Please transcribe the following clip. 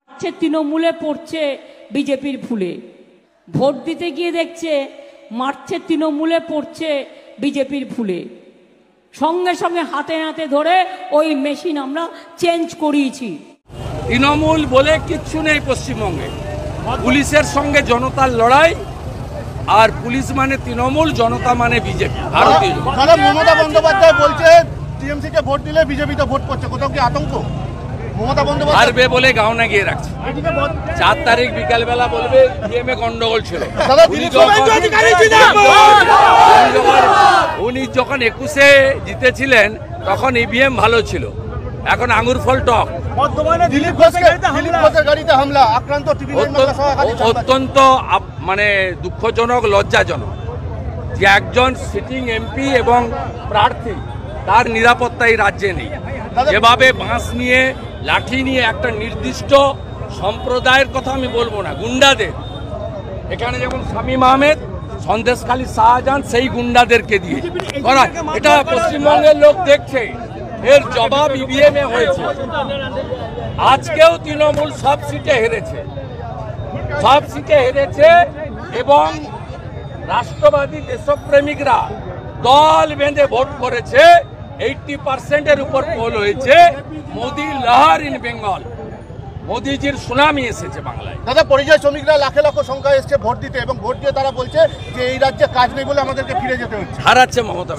তৃণমূলে পড়ছে বিজেপির ফুলে, ভোট দিতে গিয়ে দেখছে মারছে তৃণমূলে পড়ছে বিজেপির ফুলে। সঙ্গে সঙ্গে হাতে হাতে ধরে ওই মেশিন আমরা চেঞ্জ করিয়েছি। তৃণমূল বলে কিচ্ছু নেই পশ্চিমবঙ্গে। পুলিশের সঙ্গে জনতার লড়াই, আর পুলিশ মানে তৃণমূল, জনতা মানে বিজেপি। ভারতীয় মমতা বন্দ্যোপাধ্যায় বলছে টিএমসি কে ভোট দিলে বিজেপিতে ভোট করছে, কোথাও কি আতঙ্ক? মমতা বন্দ্যোপাধ্যায় হারবে বলে গাওনা গিয়ে রাখছে। 4 তারিখ বিকালবেলা বলবে ইভিএমে গন্ডগোল ছিল। উনি যখন 21-এ জিতেছিলেন তখন ইভিএম ভালো ছিল, এখন আঙুর ফল টক। অত্যন্ত মানে দুঃখজনক, লজ্জাজনক যে একজন সিটিং এমপি এবং প্রার্থী তার নিরাপত্তা এই রাজ্যে নেই। যেভাবে বাঁশ নিয়ে লাঠি নিয়ে একটা নির্দিষ্ট সম্প্রদায়ের কথা আমি বলবো না, গুন্ডাদের, এখানে যেমন শামীম আহমেদ, সন্দেশখালী শাহজাহান, সেই গুন্ডাদেরকে দিয়ে করা, এটা পশ্চিমবঙ্গের লোক দেখছে। এর জবাব ইভিএমে হয়েছে। আজকেও তৃণমূল সব সিটে হেরেছে, সব সিটে হেরেছে এবং রাষ্ট্রবাদী দেশপ্রেমিকরা দল বেঁধে ভোট করেছে। 80% উপর পোল হয়েছে। মোদি লহর ইন বেঙ্গল, মোদিজির সুনামি এসেছে বাংলায়। দাদা, পরিযায়ী শ্রমিকরা লাখে লাখ সংখ্যা এসছে ভোট দিতে, এবং ভোট দিয়ে তারা বলছে যে এই রাজ্যে কাজ নেই বলে আমাদেরকে ফিরে যেতে হচ্ছে। হারাচ্ছে মমতা।